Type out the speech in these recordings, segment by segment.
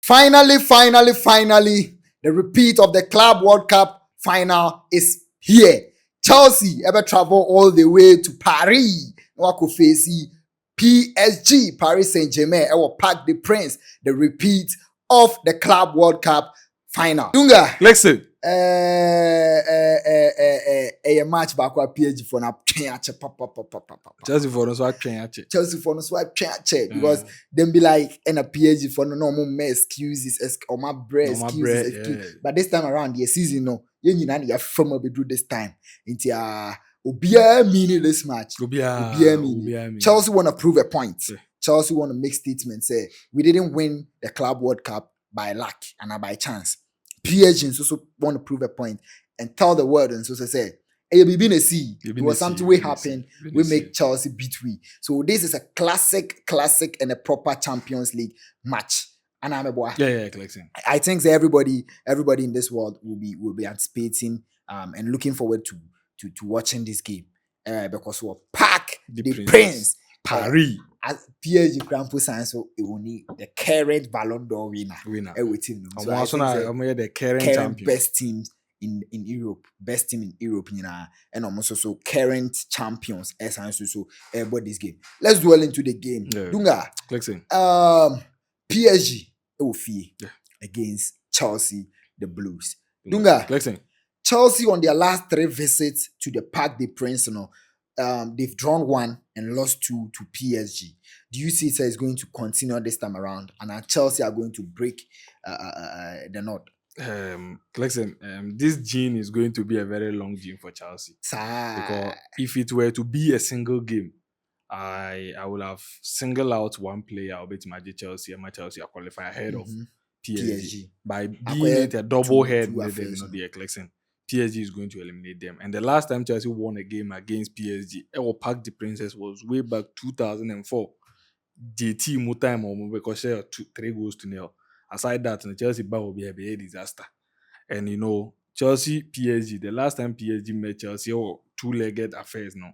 Finally, the repeat of the Club World Cup final is here. Chelsea ever travel all the way to Paris. Wako face PSG, Paris Saint Germain, or Parc des Princes, the repeat of the Club World Cup final. Dunga. Listen. A match back with PSG for na Chelsea for no swap train because them be like and a PSG for no more excuses or my bread excuses. But this time around the season no you know from be do this time into Obia meaningless match. Obia. Chelsea want to prove a point. Yeah. Chelsea want to make statements say we didn't win the Club World Cup by luck and by chance. PSG also want to prove a point and tell the world and so say, hey, it was something will happen. We make Chelsea beat we. So this is a classic and a proper Champions League match. And I'm a boy. Yeah, I think that everybody in this world will be anticipating and looking forward to watching this game because we'll pack the Prince. Paris. As PSG Grand Prix science, so it will need the current Ballon d'Or winner. Everything. So I think the current best teams in Europe, and almost also current champions. So about this game. Let's dwell into the game. Yeah. Dunga. PSG against Chelsea, the Blues. Dunga. Chelsea on their last 3 visits to the Parc des Princes, they've drawn 1 and lost 2 to PSG. Do you see it's going to continue this time around? And Chelsea are going to break the knot? This gene is going to be a very long gene for Chelsea. Because if it were to be a single game, I will have singled out one player. I'll bet my Chelsea and my Chelsea are qualified ahead of PSG. By being it a double head with them, PSG is going to eliminate them. And the last time Chelsea won a game against PSG, or Parc des Princes, was way back 2004. JT Mutime because 3-0. Aside that, Chelsea will be a disaster. And Chelsea, PSG, the last time PSG met Chelsea, 2-legged affairs now.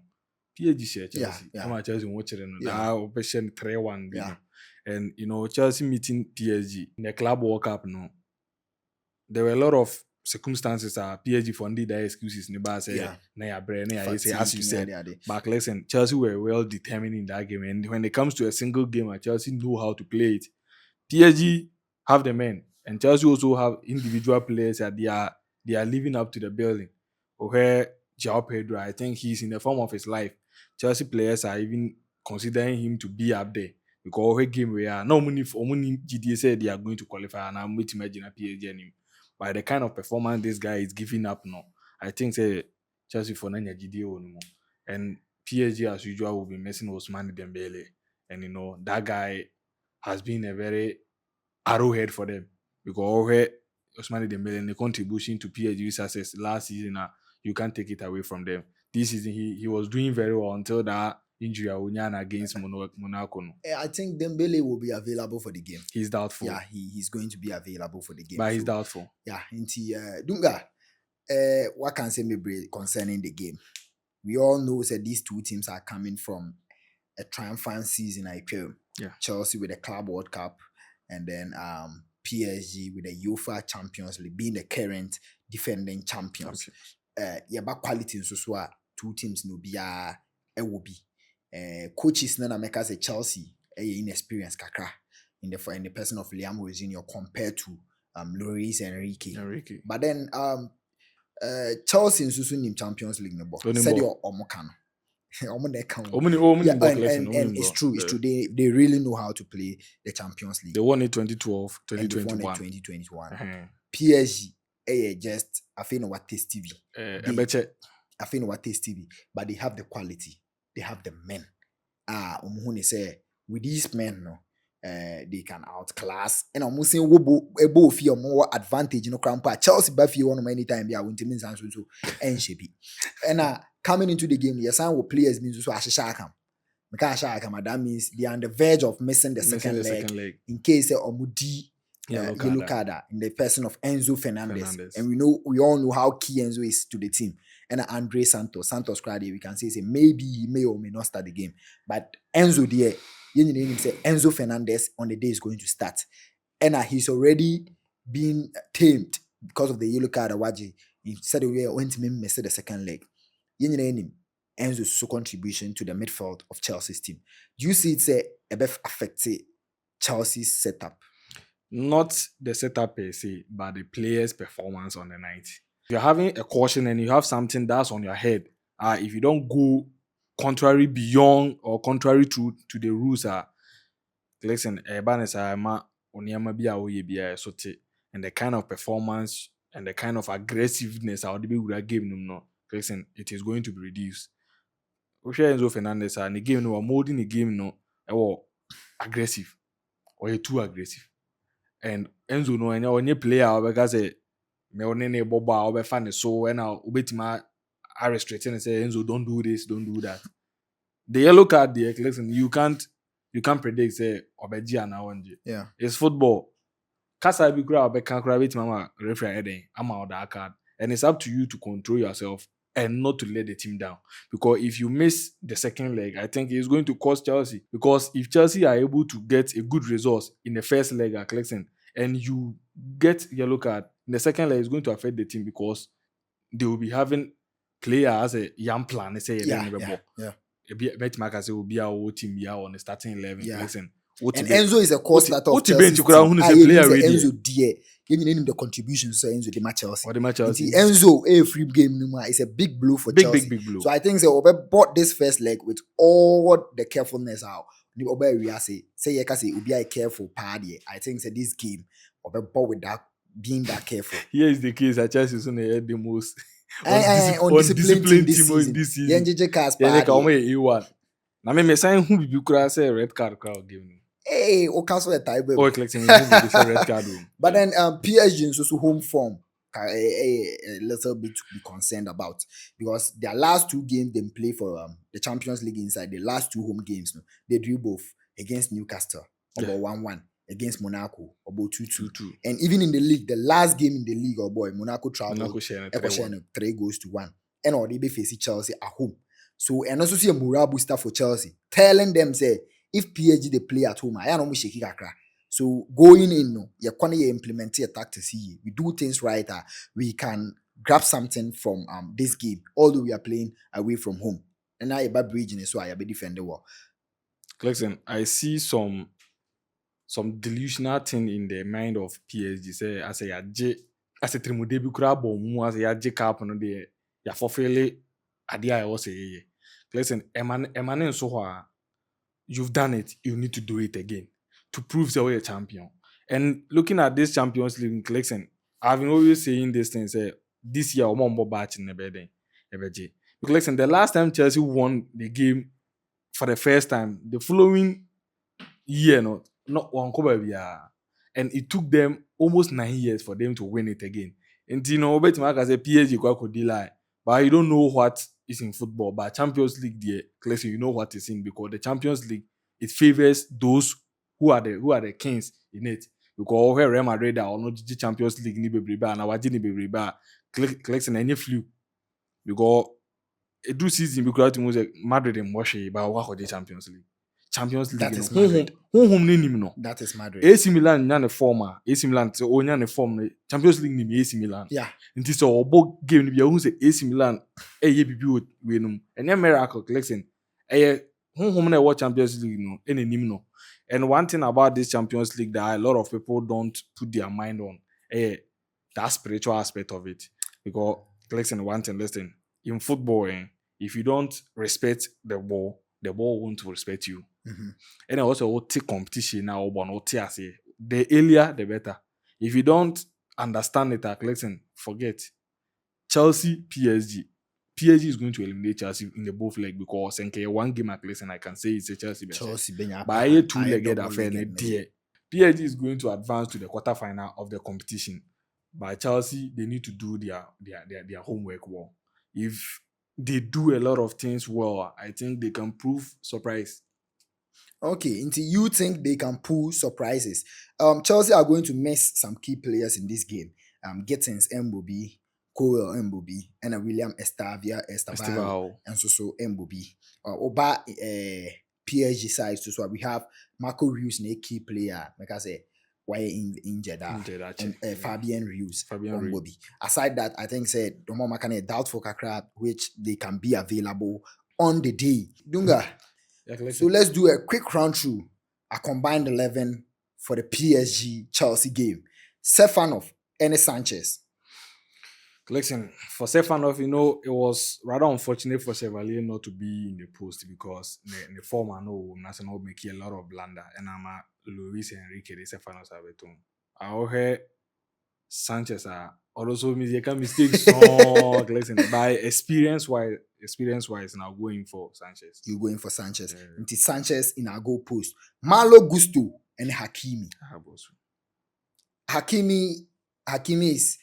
PSG share Chelsea. Chelsea watching operation 3-1. And Chelsea meeting PSG in the Club World Cup now. There were a lot of circumstances PSG funded their excuses as you said. But listen, Chelsea were well determined in that game, and when it comes to a single game, Chelsea know how to play it. PSG have the men, and Chelsea also have individual players that they are living up to the building. Where João Pedro, I think he's in the form of his life. Chelsea players are even considering him to be up there because our game we are no money for money. GDA said they are going to qualify, and I'm waiting to imagine a PSG and him. By the kind of performance this guy is giving up now, I think Chelsea for Nanya GDA anymore. And PSG as usual will be missing Ousmane Dembele. And that guy has been a very arrowhead for them. Because Ousmane Dembele and the contribution to PSG's success last season, you can't take it away from them. This season he was doing very well until that injury against Monaco. I think Dembele will be available for the game. He's doubtful. Yeah, he's going to be available for the game. But he's doubtful. Yeah, Dunga, what can I say concerning the game? We all know that these two teams are coming from a triumphant season. Chelsea with the Club World Cup, and then PSG with the UEFA Champions League, being the current defending champions. But quality so two teams no be will be. Coaches na make us a Chelsea inexperienced kakra in the person of Liam Rosinho compared to Luis Enrique. But then Chelsea in Susun Champions League no said your omokano. And it's true. They really know how to play the Champions League. They won it 2012, 2021. 2021. PSG just I feel no what taste TV. I feel no what taste TV, but they have the quality. They have the men. Say with these men, they can outclass. And I'm saying we feel more advantage. Chelsea Buffy one anytime they are winning and so and shebi. And coming into the game, yes, with players means so Ashakam. That means they are on the verge of missing the second leg in case Omudi yellow card in the person of Enzo Fernandez. And we all know how key Enzo is to the team. And Andre Santos Crowdy, we can say maybe he may or may not start the game. But Enzo there, say Enzo Fernandez on the day is going to start. and he's already been tamed because of the yellow card. Awaji, he said we went to miss the second leg. Enzo's contribution to the midfield of Chelsea's team. Do you see it's a bit affected Chelsea's setup? Not the setup per se, but the players' performance on the night. If you're having a caution and you have something that's on your head, if you don't go contrary beyond or contrary to the rules, listen, and the kind of performance and the kind of aggressiveness our debut would have given no, listen, it is going to be reduced. Enzo Fernandez and the game no molding the game no aggressive or too aggressive. And Enzo no any onye player because me one ne boba obe fan so and now ubetima are restricting and say Enzo don't do this, don't do that. The yellow card there, listen, you can't predict say obeji and now yeah, it's football. Kasa bi kura obe kan kura betima ma referee eden am out that card, and it's up to you to control yourself and not to let the team down. Because if you miss the second leg, I think it's going to cost Chelsea. Because if Chelsea are able to get a good result in the first leg at Clemson and you get yellow card in the second leg, it's going to affect the team because they will be having players as a young plan. They say yeah. Bet Mark will be our team on the starting 11. Yeah. Listen, and Enzo is a core starter of Chelsea's team. Enzo dear. You name the contributions to Enzo the match Chelsea. Enzo a free game is a big blow for Chelsea. Big blow. So I think Obe bought this first leg with all the carefulness out. Obe we say you can say Obe a careful party. I think this game Obe bought with that being that careful. Here is the case that Chelsea is only the most undisciplined team this season. Yenjeje cast party. Na me sign who be kura say red card crowd give me. Hey, o cancel the tie. Oh, collecting red card. But then PSG is also home form a little bit to be concerned about because their last two games they play for the Champions League inside the last two home games, they drew both against Newcastle about 1-1, against Monaco about 2-2. And even in the league, the last game in the league, Monaco traveled 3-1. And or they be facing Chelsea at home. So and also see a morale booster for Chelsea, telling them say if PSG they play at home, I don't shake kakra. So going in, you can implement a tactics here. We do things right. We can grab something from this game, although we are playing away from home. And now you're bridging, so I be defend the wall. Listen, I see some delusional thing in the mind of PSG. Say as a trimudebi crabo mu as a yaje cap no de ya fulfill idea I was say. Listen, Emmanuel so you've done it, you need to do it again to prove that you're a champion. And looking at this Champions League collection, I've been always saying this thing, say this year I'm more batch in the bed. Because the last time Chelsea won the game for the first time, the following year, not one cover, and it took them almost 9 years for them to win it again. And bet Mark as a PSG could delay, but you don't know what is in football. But Champions League, clearly you know what is in, because the Champions League it favors those who are the kings in it. Because where Real Madrid are not the Champions League ni bebriba and our ni bebriba clicks and any flu. Because it do season because Madrid and Moshi but what the Champions League. Champions League. That is Madrid. That is Madrid. AC Milan nyane former. AC Milan so nyane form Champions League ni AC Milan. Yeah. Nti so obo game ni bia hu say AC Milan ye bibi we no. Enya miracle collection. Home na watch Champions League no enim no. And one thing about this Champions League that a lot of people don't put their mind on, that spiritual aspect of it. Because collection one thing, listen, in football, if you don't respect the ball won't respect you. Mm-hmm. And also take competition now, the earlier the better. If you don't understand it, collection, forget. Chelsea, PSG is going to eliminate Chelsea in the both leg because one game at least, and I can say it's a Chelsea. But I two-legged affair. PSG is going to advance to the quarterfinal of the competition. But Chelsea, they need to do their homework well. If they do a lot of things well, I think they can prove surprise. Okay, until you think they can pull surprises. Chelsea are going to miss some key players in this game. Gittins, Mbobi, Cowell Mbobi, and William Esteval, and so Mbobi. Oba PSG side, so we have Marco Reus, a key player. Like I say, why injured and Fabian Ruiz. Aside that, I think said Domo can a doubtful kakra which they can be available on the day. Dunga. So let's do a quick run through a combined 11 for the PSG Chelsea game. Stefanov and Sanchez. Listen, for Stefanov, it was rather unfortunate for Chevalier not to be in the post because the former National make a lot of blunder. And I'm Luis Enrique, the Stefanos have it. I heard Sanchez are also make mistakes. Listen, by experience wise, now going for Sanchez. You're going for Sanchez. Yeah. Until Sanchez in our goal post. Malo Gusto and Hakimi. Hakimi is,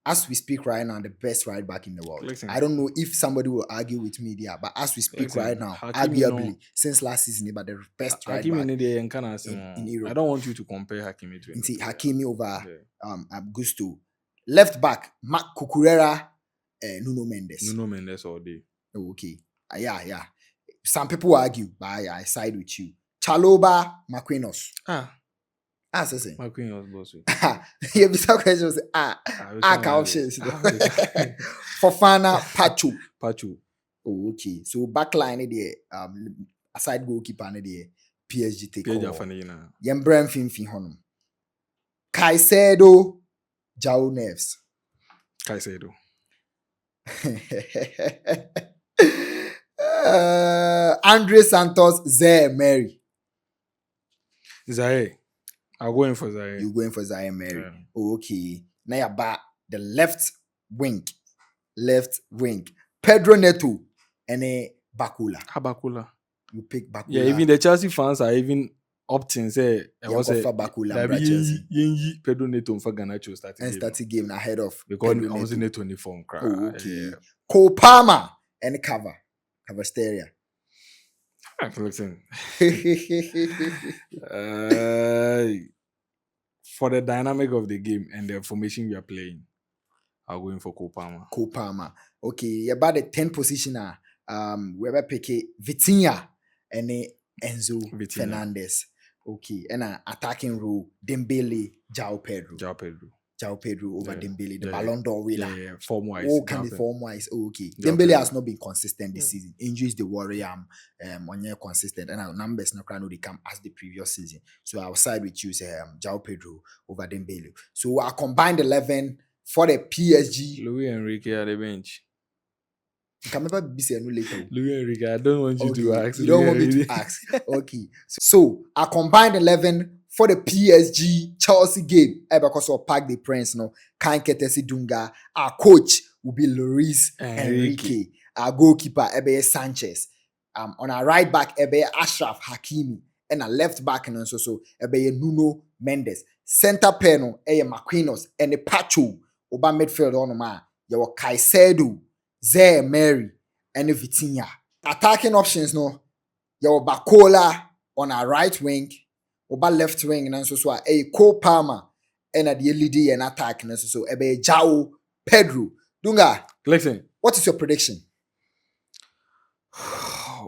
as we speak right now, the best right back in the world. Listen, I don't know if somebody will argue with me there, but as we speak right now, arguably, since last season, but the best right back in Europe. I don't want you to compare Hakimi to him. Hakimi over Gusto. Left back, Marc Cucurella, Nuno Mendes all day. Oh, okay. Yeah. Some people argue, but I side with you. Chalobah, Marquinhos. Sir. Marquinhos, boss. Yeah, some questions. Options. Fofana, Pacho. Oh, okay. So backline there, aside goalkeeper there, PSG take over. Yembram Finfi Honum. Caicedo, João Neves. Caicedo. Andre Santos, Zaire Mary. Zaire. I'm going for Zaire. You're going for Zaire Mary. Yeah. Oh, okay. Now you're back. The left wing. Pedro Neto and Bakula. Bakula. You pick Bakula. Yeah, even the Chelsea fans are even opting say Bakula. Pedro Neto for Garnacho starting game ahead of because I was in Neto uniform. Oh, okay. Cole Palmer and Cavasteria. Listen. For the dynamic of the game and the formation we are playing, I'm going for Cole Palmer. Okay, about the 10th positioner. We have picked Vitinha and Enzo Fernandez. Okay, and attacking role Dembele, João Pedro over Dembele, the Ballon d'Or winner. Yeah, form-wise. Oh, can be form-wise. Oh, okay. Dembele has not been consistent this season. Injuries, the worry on year consistent. And our numbers no they come as the previous season. So I'll side with you, João Pedro over Dembele. So I combined 11 for the PSG. Luis Enrique at the bench. Can never be said no later. Luis Enrique, I don't want you to ask. You don't want me to ask. Okay. So I combined 11 for the PSG Chelsea game. Because of Parc des Princes, Kan Ketesi Dunga. Our coach will be Luis Enrique. Our goalkeeper, Sanchez. On our right back, Ashraf Hakimi. And our left back, and so Nuno Mendes. Center panel, Marquinhos. And the Pacho, Oba midfield on ma. Your Caicedo, Zaire Mary, and Vitinha. Attacking options, your Bacola on our right wing, Oba left wing, and so Cole Palmer, and at the LED and attack, and so João Pedro. Dunga, listen. What is your prediction?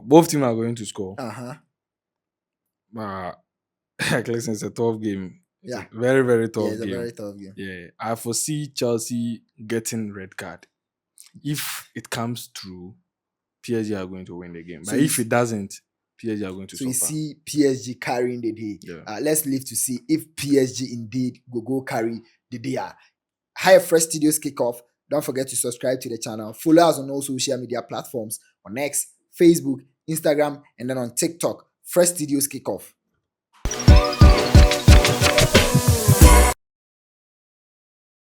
Both teams are going to score. Listen, it's a tough game. Yeah, very, very tough game. It's a very tough game. Yeah, I foresee Chelsea getting red card. If it comes through, PSG are going to win the game. But if it doesn't, PSG are going to suffer. You see PSG carrying the day. Yeah. Let's live to see if PSG indeed go carry the day. Hi, Fresh Studios Kickoff. Don't forget to subscribe to the channel. Follow us on all social media platforms on X, Facebook, Instagram, and then on TikTok. Fresh Studios Kickoff.